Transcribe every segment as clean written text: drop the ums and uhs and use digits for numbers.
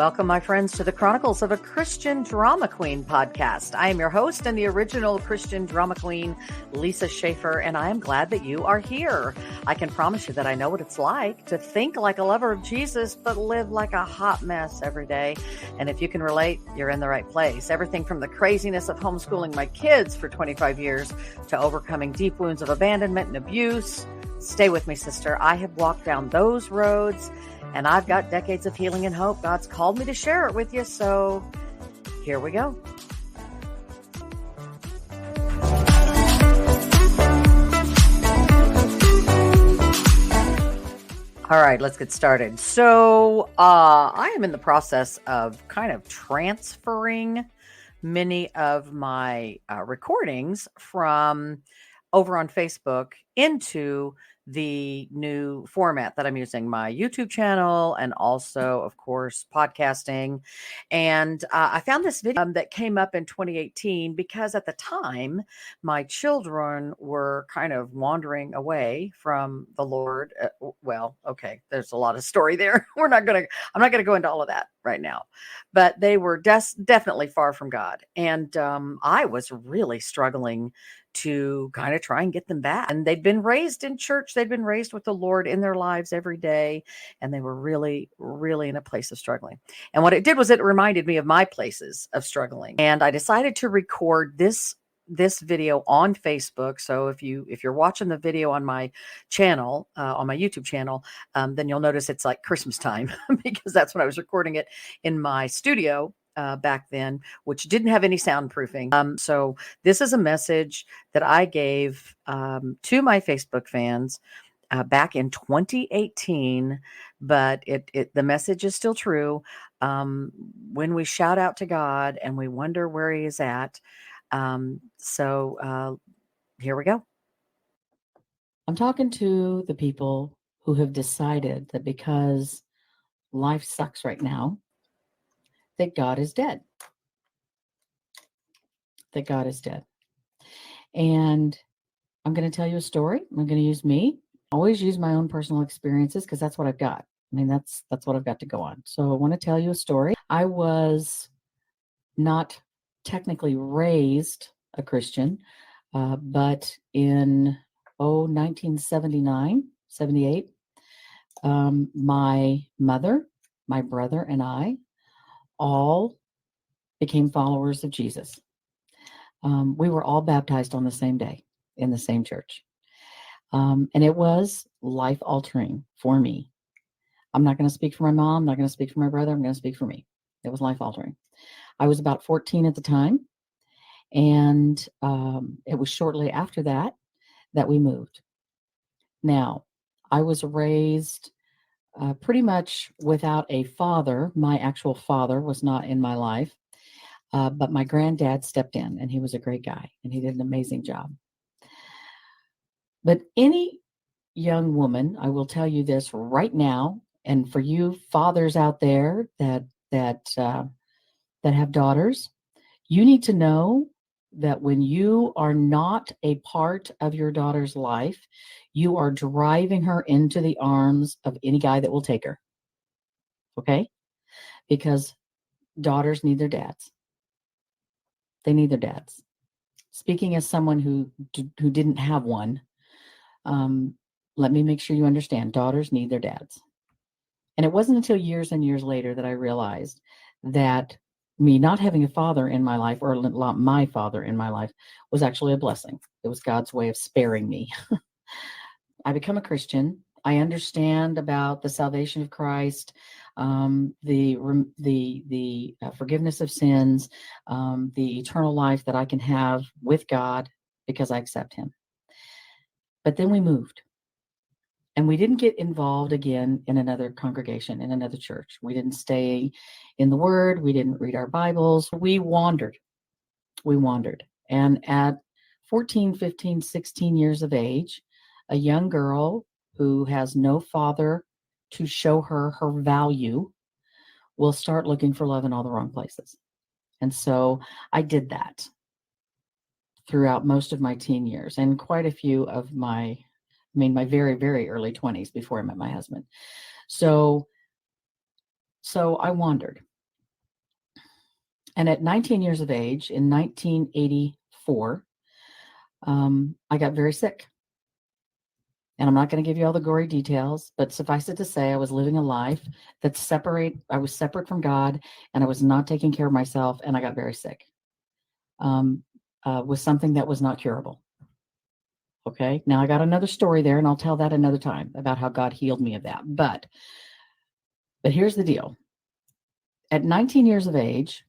Welcome, my friends, to the Chronicles of a Christian Drama Queen podcast. I am your host and the original Christian drama queen, Lisa Schaefer, and I am glad that you are here. I can promise you that I know what it's like to think like a lover of Jesus, but live like a hot mess every day. And if you can relate, you're in the right place. Everything from the craziness of homeschooling my kids for 25 years to overcoming deep wounds of abandonment and abuse. Stay with me, sister. I have walked down those roads, and I've got decades of healing and hope. God's called me to share it with you, so here we go. All right, let's get started. So I am in the process of kind of transferring many of my recordings from over on Facebook into the new format that I'm using, my YouTube channel, and also, of course, podcasting. And I found this video that came up in 2018 because at the time, my children were kind of wandering away from the Lord. Well, okay, there's a lot of story there. I'm not going to go into all of that right now, but they were definitely far from God. And I was really struggling to kind of try and get them back. And they'd been raised in church. They'd been raised with the Lord in their lives every day. And they were really, really in a place of struggling. And what it did was it reminded me of my places of struggling. And I decided to record this video on Facebook. So if you're watching the video on my channel, on my YouTube channel, then you'll notice it's like Christmas time because that's when I was recording it in my studio back then, which didn't have any soundproofing. So this is a message that I gave to my Facebook fans back in 2018, but the message is still true. When we shout out to God and we wonder where he is at. So here we go. I'm talking to the people who have decided that because life sucks right now, that God is dead. That God is dead. And I'm going to tell you a story. I'm going to use me. Always use my own personal experiences because that's what I've got. I mean, that's what I've got to go on. So I want to tell you a story. I was not technically raised a Christian, but in 1979, 78, my mother, my brother, and I all became followers of Jesus. We were all baptized on the same day in the same church. And it was life-altering for me. I'm not going to speak for my mom. I'm not going to speak for my brother. I'm going to speak for me. It was life-altering. I was about 14 at the time. And it was shortly after that we moved. Now, I was raised pretty much without a father. My actual father was not in my life, but my granddad stepped in, and he was a great guy, and he did an amazing job. But any young woman, I will tell you this right now, and for you fathers out there that have daughters, you need to know that when you are not a part of your daughter's life, you are driving her into the arms of any guy that will take her. Okay? Because daughters need their dads. They need their dads. Speaking as someone who didn't have one, let me make sure you understand, daughters need their dads. And it wasn't until years and years later that I realized that me not having a father in my life, or my father in my life, was actually a blessing. It was God's way of sparing me. I become a Christian. I understand about the salvation of Christ, the forgiveness of sins, the eternal life that I can have with God because I accept him. But then we moved. And we didn't get involved again in another congregation, in another church. We didn't stay in the Word. We didn't read our Bibles. We wandered. And at 14, 15, 16 years of age, a young girl who has no father to show her value will start looking for love in all the wrong places. And so I did that throughout most of my teen years and quite a few of my very, very early 20s before I met my husband. So I wandered. And at 19 years of age, in 1984, I got very sick. And I'm not going to give you all the gory details, but suffice it to say, I was living a life I was separate from God, and I was not taking care of myself, and I got very sick with something that was not curable. Okay. Now I got another story there, and I'll tell that another time about how God healed me of that. But here's the deal. At 19 years of age,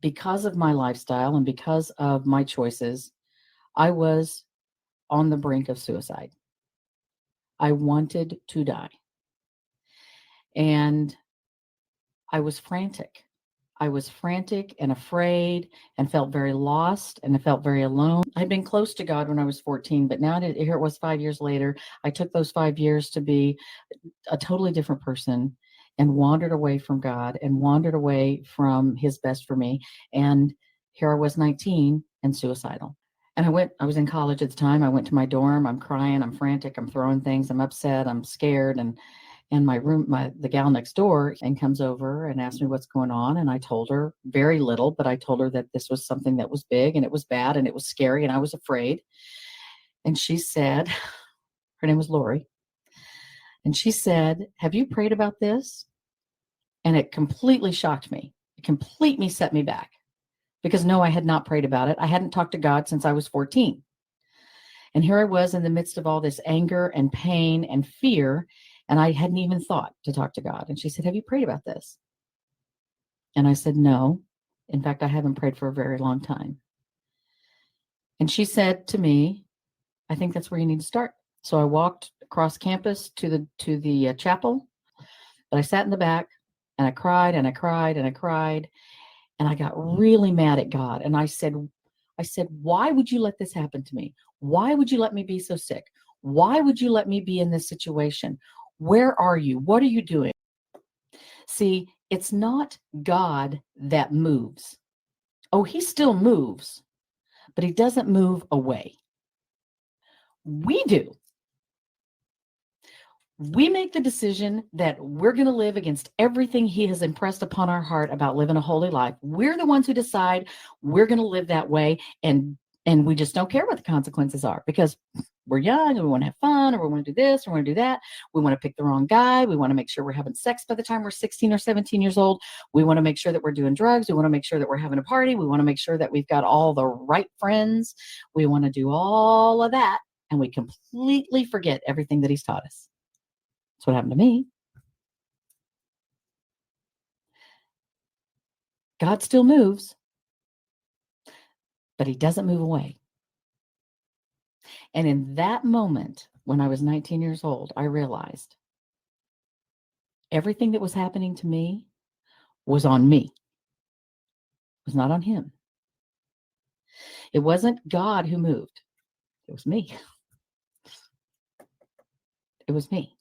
because of my lifestyle and because of my choices, I was on the brink of suicide. I wanted to die. And I was frantic. I was frantic and afraid and felt very lost, and I felt very alone. I'd been close to God when I was 14, but now here it was 5 years later. I took those 5 years to be a totally different person and wandered away from God and wandered away from his best for me. And here I was 19 and suicidal. And I was in college at the time. I went to my dorm. I'm crying. I'm frantic. I'm throwing things. I'm upset. I'm scared. And the gal next door and comes over and asks me what's going on. And I told her very little, but I told her that this was something that was big and it was bad and it was scary and I was afraid. And she said, her name was Lori. And she said, have you prayed about this? And it completely shocked me. It completely set me back because no, I had not prayed about it. I hadn't talked to God since I was 14. And here I was in the midst of all this anger and pain and fear. And I hadn't even thought to talk to God. And she said, have you prayed about this? And I said, no. In fact, I haven't prayed for a very long time. And she said to me, I think that's where you need to start. So I walked across campus to the chapel, but I sat in the back and I cried and I cried and I cried. And I got really mad at God. And I said, why would you let this happen to me? Why would you let me be so sick? Why would you let me be in this situation? Where are you? What are you doing? See, it's not God that moves. Oh, he still moves, but he doesn't move away. We do. We make the decision that we're going to live against everything he has impressed upon our heart about living a holy life. We're the ones who decide we're going to live that way, and we just don't care what the consequences are because we're young and we want to have fun, or we want to do this, or we want to do that. We want to pick the wrong guy. We want to make sure we're having sex by the time we're 16 or 17 years old. We want to make sure that we're doing drugs. We want to make sure that we're having a party. We want to make sure that we've got all the right friends. We want to do all of that, and we completely forget everything that he's taught us. That's what happened to me. God still moves, but he doesn't move away. And in that moment, when I was 19 years old, I realized everything that was happening to me was on me. It was not on him. It wasn't God who moved. It was me. It was me.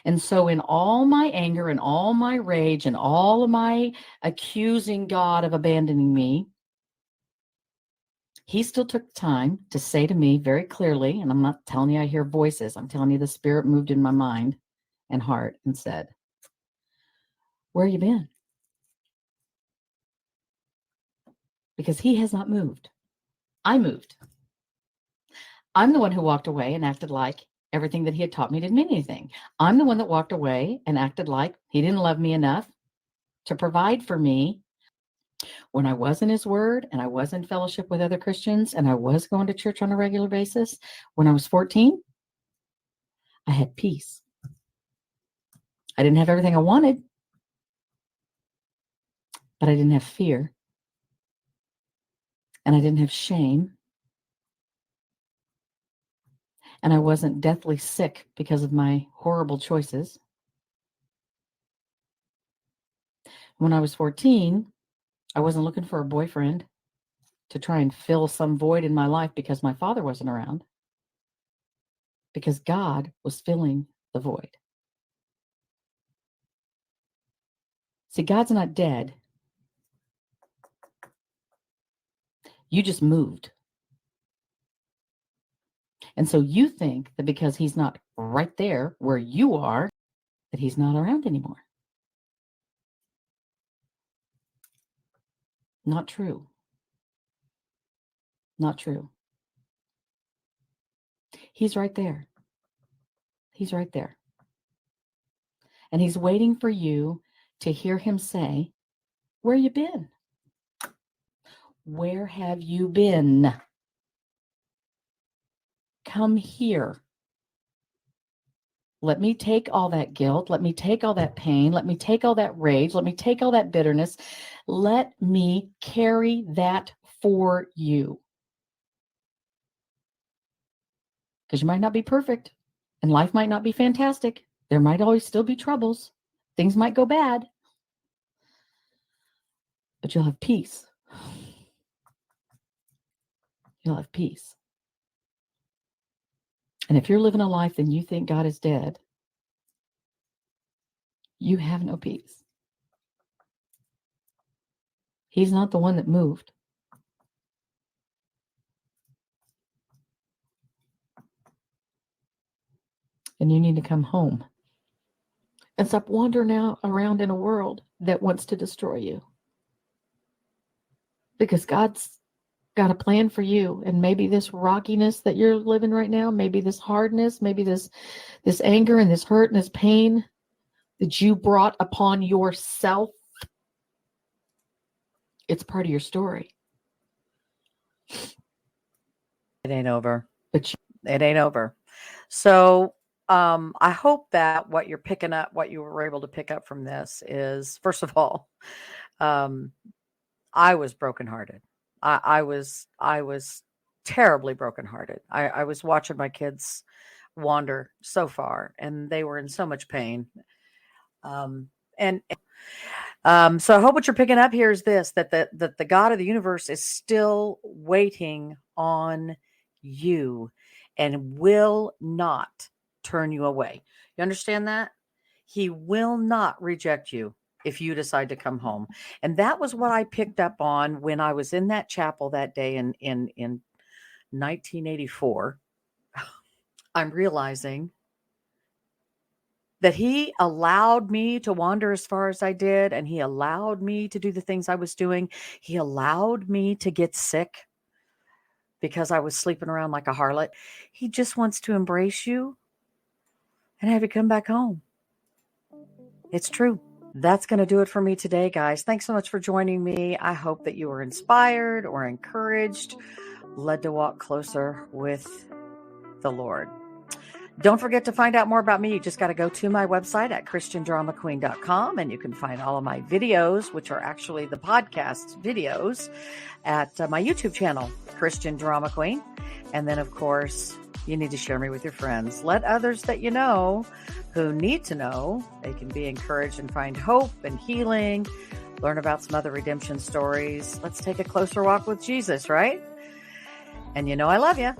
And so in all my anger and all my rage and all of my accusing God of abandoning me, he still took the time to say to me very clearly, and I'm not telling you I hear voices, I'm telling you the Spirit moved in my mind and heart and said, where you been? Because he has not moved. I moved. I'm the one who walked away and acted like everything that he had taught me didn't mean anything. I'm the one that walked away and acted like he didn't love me enough to provide for me when I was in his word and I was in fellowship with other Christians and I was going to church on a regular basis. When I was 14, I had peace. I didn't have everything I wanted, but I didn't have fear. And I didn't have shame. And I wasn't deathly sick because of my horrible choices. When I was 14, I wasn't looking for a boyfriend to try and fill some void in my life because my father wasn't around. Because God was filling the void. See, God's not dead. You just moved. And so you think that because he's not right there where you are, that he's not around anymore. Not true. Not true. He's right there. He's right there. And he's waiting for you to hear him say, where you been? Where have you been? Come here. Let me take all that guilt. Let me take all that pain. Let me take all that rage. Let me take all that bitterness. Let me carry that for you. Because you might not be perfect and life might not be fantastic. There might always still be troubles. Things might go bad. But you'll have peace. You'll have peace. And if you're living a life and you think God is dead, you have no peace. He's not the one that moved. And you need to come home and stop wandering out around in a world that wants to destroy you. Because God's got a plan for you. And maybe this rockiness that you're living right now, maybe this hardness, maybe this anger and this hurt and this pain that you brought upon yourself, it's part of your story. It ain't over. But it ain't over. So I hope that what you're picking up, what you were able to pick up from this is, first of all, I was brokenhearted. I was terribly brokenhearted. I was watching my kids wander so far, and they were in so much pain. So I hope what you're picking up here is this, that the God of the universe is still waiting on you and will not turn you away. You understand that? He will not reject you if you decide to come home. And that was what I picked up on when I was in that chapel that day in 1984. I'm realizing that he allowed me to wander as far as I did, and he allowed me to do the things I was doing. He allowed me to get sick because I was sleeping around like a harlot. He just wants to embrace you and have you come back home. It's true. That's going to do it for me today, guys. Thanks so much for joining me. I hope that you were inspired or encouraged, led to walk closer with the Lord. Don't forget to find out more about me. You just got to go to my website at christiandramaqueen.com, and you can find all of my videos, which are actually the podcast videos, at my YouTube channel, Christian Drama Queen. And then, of course, you need to share me with your friends. Let others that you know who need to know, they can be encouraged and find hope and healing, learn about some other redemption stories. Let's take a closer walk with Jesus, right? And you know I love you.